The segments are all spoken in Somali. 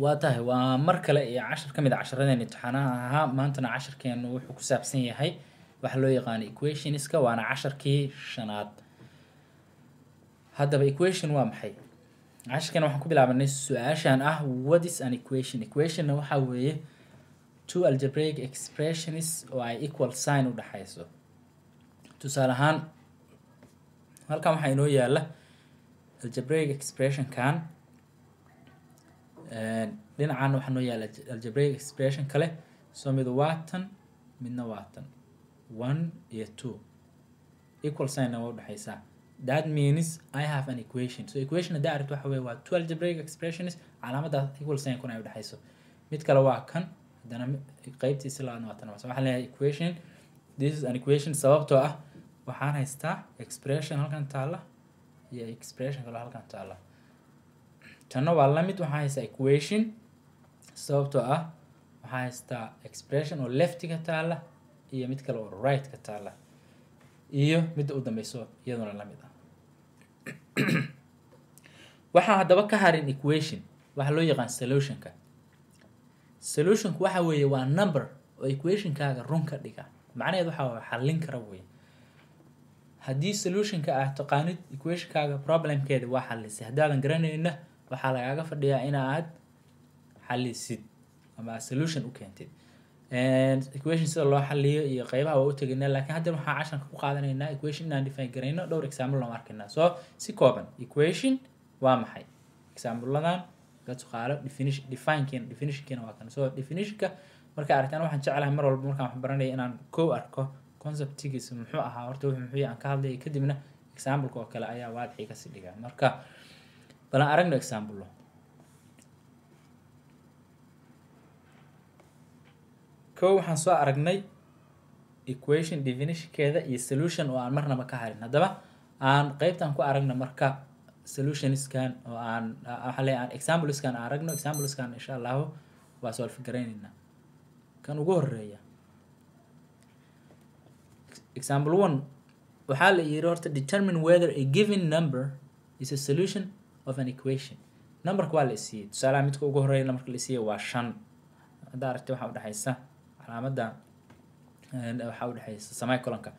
waatahay waa mar kale iyo cashar ka mid ah casharadeen imtixaanaha ahaa maantana casharkeenu wuxuu ku saabsan yahay waxa loo yaqaan equationska waana casharkii shanaad haddaba equation waa maxay casharkan waxaan ku bilaabanay su-aashan ah what is an equationna waxa weeye two algebraic expressions oo ay equal sign u dhaxayso tusaale ahaan halkan waxaa inoo yaala algebraic expressionkan dhinacan waxaa noo yaala algebraic expression kale soo mid waatan midna waatan 1 iyo 2 equal sign waa u dhaxaysaa that means I have an equation so equation hadda aragto waxa weeye waa two algebraic expressions calaamada equal sign kuna ay u dhaxayso mid kale waa kan hadana qaybtiisa labaadna waa tan waxaan leeyahay equation this is an equation sababtoo ah waxaan haystaa expression halkan taala iyo expression kale halkan taala tanna waa la mid waxaan haystaa equation sababtoo ah waxaan haystaa expression oo leftiga taala iyo mid kale oo right ka taala iyo mid u dambayso iyaduna la mid ah waxaa haddaba ka harin equation waxa loo yaqaan solutionku waxa weeye waa number oo equationkaaga run ka dhiga macnaheedu waxa waa xallin kara weeye haddii solutionka aad taqaanid equationkaaga problemkeeda waa xallisay haddaadan garanayna waxaa lagaaga fadhiyaa inaad xallisid ama solution u keentid equation sida loo xalliyo iyo qaybaha waa u tegaynaa laakiin hadda waxaan casharka ku qaadanaynaa equation inaan define garayno dhowr example loo arkaynaa so si kooban equation waa maxay example-ladan ka tuqaalo definitionkeena waa kan so definitionka marka aragtaan waxaan jeclahay mar walba markaan wax baranaya inaan koow arko conceptigiisa muxuu ahaa horta wuxuu muxuu aan ka hadlayay kadibna example-ka oo kale ayaa waadixii kasii dhigaa marka balan aragno example kow waxaan soo aragnay equation definitionkeeda iyo solution oo aan marnaba ka harin haddaba aan qaybtan ku aragna marka solutionskan oo aan waxaa leeyahay exampleskan aan aragno exampleskan insha allahu waa solve garaynaynaa kan ugu horeeya example 1 waxaa la yiri horta determine whether a given number is a solution of an equation numberka waa la isiiyey tusaalaha midka ugu horeeya marka la isiiyey waa 5 hadda aragtay waxaa u dhaxaysa calaamada waxaa u dhaxaysa semicolonka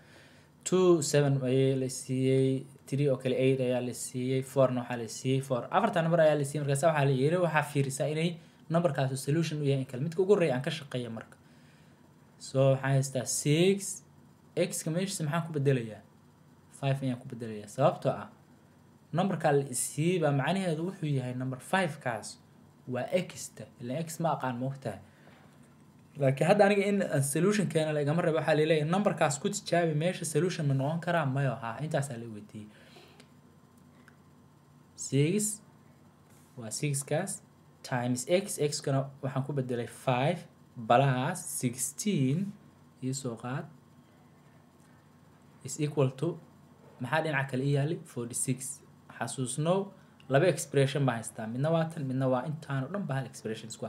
2 7 ayaa la siiyey 3 oo kale 8 ayaa la siiyey 4 na waxaa la siiyey 4 afarta number ayaa la siiyey markaas waxaa la yiri waxaa fiirisaa inay numberkaas solution u yahay in kale midka ugu horeeya aan ka shaqeeyo marka so waxaa haystaa 6 x ka meesha maxaan ku bedelayaa 5 ayaan ku bedelayaa sababtoo ah numberka la siiyey baa macnaheedu wuxuu yahay number 5 kaas waa x-ta ilaa x ma aqaan moogtahay laakiin hadda aniga in solution keena la igama rabo waxaa leeyahay numberkaas ku tijaabi meesha solution ma noqon karaa mayo ha intaasaa la weydiiyey 6 waa 6 kaas times x kana waxaan ku bedelay 5 plus 16 iyo soo qaad is equal to maxaa dhinaca kale yaali 46 xasuusno laba expression baa haystaa midna waa tan midna waa intaan oo dhan baa hal expression isku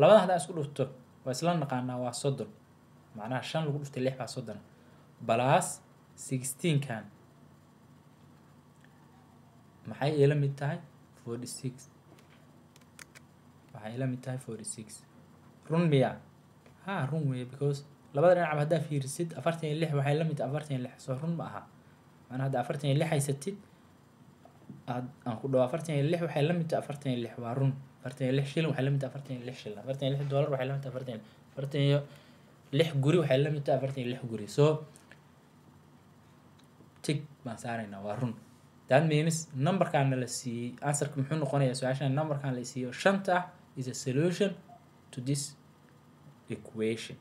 labada haddaan isku dhufto waa isla naqaanaa waa 30 macnaha 5 lagu dhuftay 6 baa 30 plus 16 kan maxay ila mid tahay 46 waxay ila mid tahay 46 run miya ha run weeye because labada dhinac haddaa fiirisid 46 waxay la mid tahay 46 soo run ma aha macnaha hadda 46 haysatid aan ku dhaw 46 waxay la mid tahay 46 waa run 46 shilin waxay la mid tahay 46 shilin 46 dollar waxay la mid tahay 46 guri waxay la mid tahay 46 guri so tick baan saaraynaa waa run that means numberkan la siiyey answerka muxuu noqonayaa su'aashan numberkan la siiyey shanta is a solution to this equation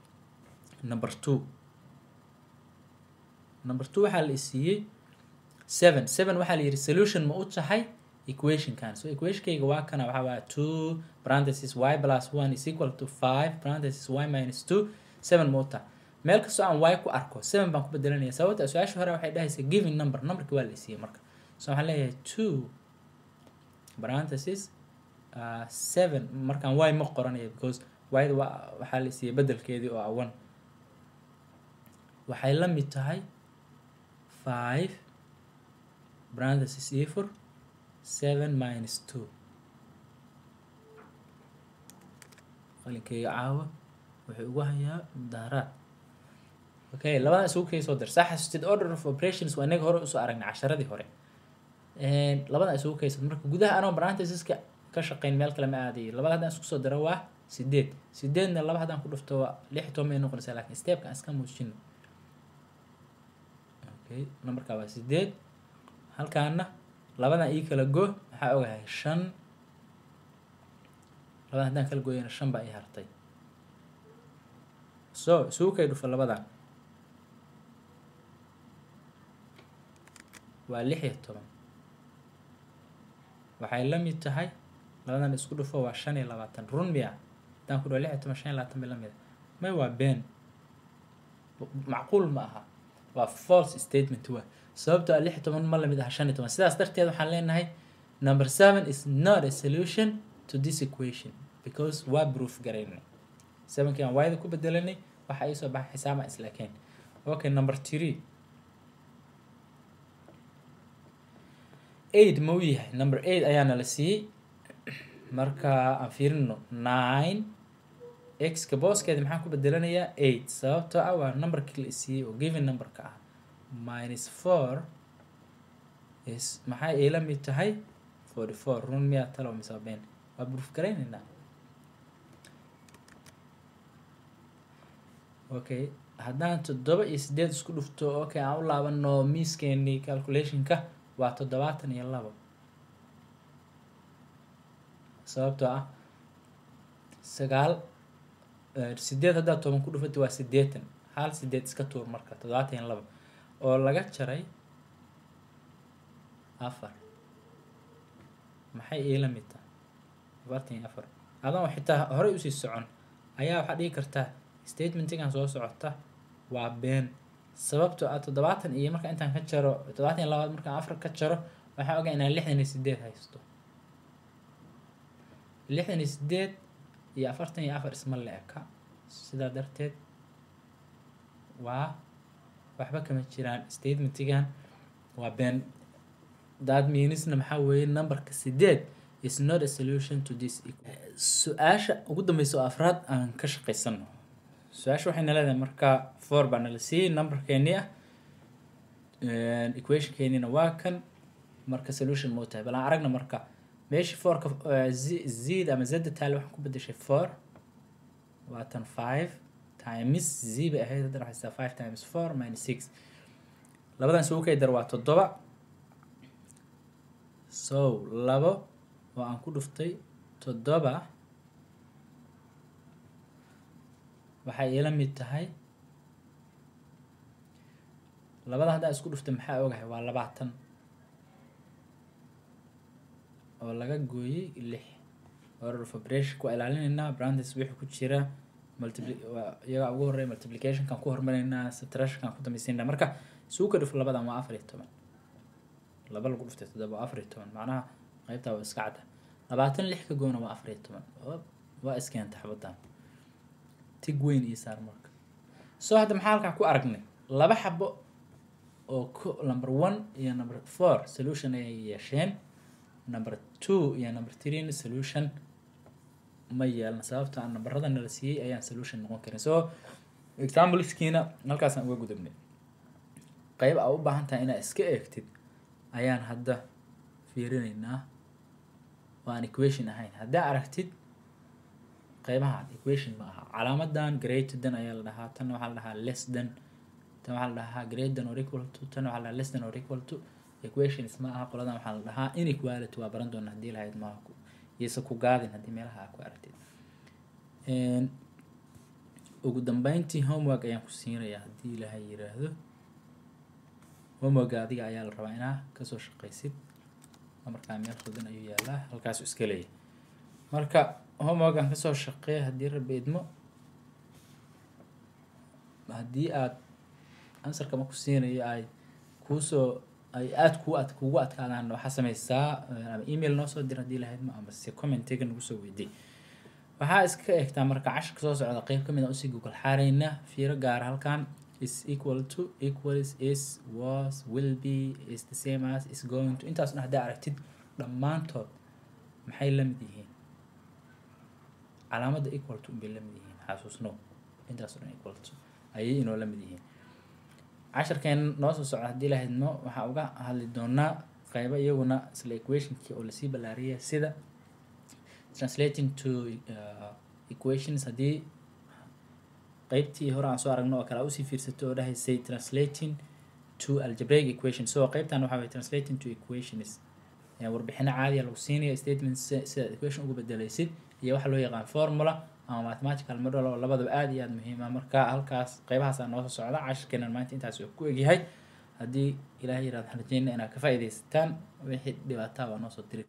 number 2 waxaa la siiyey 7 waxaa la yiri solution ma u tahay equation kan so equation kayga waa kana waxa waa 2 parenthesis y plus 1 is equal to 5 parenthesis y minus 2 7 ma u tahay meel kastoo aan y ku arko 7 baan ku bedelanayaa sababta su'aasha hore waxay dhahaysaa given numberka waa la siiyey marka so waxaan leeyahay 2 parenthesis 7 markaan y ma qoranayo because y waxaa la siiyey bedelkeedii oo ah 1 waxay la mid tahay 5 parenthesis e4 7 minus 2 qalinkayga caawa wuxuu ugu hayaa mudaaharaad. Okay, labadan isugu kay soo dir sax xasustid order of operations waa inaga hore usoo aragnay casharadii hore. Labadan isugu kay soo marka gudaha anoo parenthesiska ka shaqeyn meel kale ma aadayo. Labada hadaan isku soo diro waa 8. 8na laba hadaan ku dhufto waa 16 ma noqonaysaa laakiin step-ka aan iska muujino. Okay, numberka waa 8. Halkaana labadan ii kala go waxa ogahay 5. labadan hadaan kala gooyana 5 baa ii hartay. So isugu kay dhufo labadan waa 16. waxay la mid tahay labadan isku dhufo waa 25 run miya hadaan ku dhaho 16 25 la mid ma waa been macquul ma aha waa false statement waa sababtoo ah 16 ma la mid ah 15 sidaas darteed waxaan leenahay number 7 is not a solution to this equation because waa proof garaynay 7 kan wayda ku bedelanay waxa ay soo baxay xisaaba isla keen. Okay, number 3 8 ma yahay number 8 ayaana la siiyay marka aan fiirino 9 x ka booskeeda maxaan ku bedelanayaa 8 sababtoo ah waa numberkii la siiyay oo given numberka ah minus 4 is maxay ila mid tahay 44 run miya talo mise been waa proof garaynayna. Okay, haddaan 7 iyo 8 isku dhufto okay aan u laabano miiskeeni calculation-ka waa 72 sababtoo ah 9 8 haddaa 10 ku dhufatay waa 80 hal 8 iska tuur marka 72 oo laga jaray 4 maxay ila mid tahay 44 adoo xitaa hore u sii socon ayaa waxa dhigi kartaa statement-kan soo socota waa been sababtoo ah 70 iyo marka intaan ka jaro 72 marka 4 ka jaro waxa ogaa inaan 68 haysto 68 iyo 44 isma leeka sidaa darteed waa waxba kama jiraan statement-gan waa been. That means maxaa weeye numberka 8 is not a solution to this equation. Su'aasha ugu dambaysa oo afraad aan ka shaqeysano su'aasha waxayna leedahay marka 4 baan la siiyay numberkeeni ah equation-keenina waa kan marka solution ma tahay bal aan aragna marka meeshii 4 ka z ama z taal waxaan ku bedeshay 4 waa tan 5 times z bay ahayd hadda waxay 5 times 4 minus 6 labadan isugu kay dar waa 7 so labo oo aan ku dhuftay 7 waxay ila mid tahay labada hadda isku dhuftay maxaa ogahay waa 20 oo laga gooyay 6 order of operation ku ilaalinayna branches wixii ku jira iyaga ugu horeey multiplication kan ku hormarayna subtraction kan ku dambaysiina marka isugu dhuf labadan waa 14 laba lagu dhuftay 7 waa 14 macnaha qaybta waa iska cad 26 ka goona waa 14 waa iskeenta xabadan tig weyn iyo saar marka soo hadda maxaa halka ku aragnay laba xabo oo number 1 iyo number 4 solution ay yeesheen number 2 iyo number 3 solution ma yeelna sababta aan numberradan la siiyay ayaan solution noqon karin. So example-kiina halkaas aan uga gudubnay qayb aad u baahan tahay inaad iska eegtid ayaan hadda fiirinaynaa waan equation ahayn haddaa aragtid qaybahan equation ma aha calaamadan greater than ayaa la dhahaa tan waxaa la dhahaa less than tan waxaa la dhahaa greater than or equal to tan waxaa la dhahaa less than or equal to equations ma aha qoladan waxaa la dhahaa inequality waa baran doonaa haddii lahayd ma aha iyasa ku gaadin haddii meelaha ku aragtid ugu dambeyntii homework ayaan ku siinayaa haddii ilaahay yiraahdo homework adiga ayaa la rabaa inaa kasoo shaqaysid markaa meel khaldan ayuu yaalaa halkaas iska leeyahay marka homework aan kasoo shaqeey haddii rabbi idmo haddii aad answerka ma ku siinayo ay kuusoo ay aad kugu adkaadaan waxaa samaysaa ama email noo soo dir haddii lahayd ma ama si commentiga nagu soo weydii waxaa iska eegtaa marka cashirka soo socda qayb ka mid ah usii google xaarayna fiiro gaar halkan is equal to equals is was will be is the same as is going to intaasna haddaa aragtid dhammaantood maxay la mid yihiin علامة equal to باللمديين حاسوسنو intaas oo equal to ayay inoo la mid yihiin casharkeen noo soo socda haddii la hadno waxaa uga hadli doonaa qaybo iyaguna isla equationkii oo lasii ballaariyay sida translating to equations haddii qaybtii hore aan soo aragno oo kale usii fiirsato oo dhahaysay translating to algebraic equations so qaybtan waxaa waye translating to equations warbixino caadiya lagu siinayo statements sida equation ugu bedelaysid iyo waxa loo yaqaan formula ama mathematical model oo labadaba aad iyo aad muhiim ah marka halkaas qaybahaas aan noo soo socda casharkeena maanta intaas uu ku egyahay haddii ilaahay yiraahdo waxaan rajeynayaa inaad ka faa'iidaysataan wixii dhibaato ah waa noo soo diri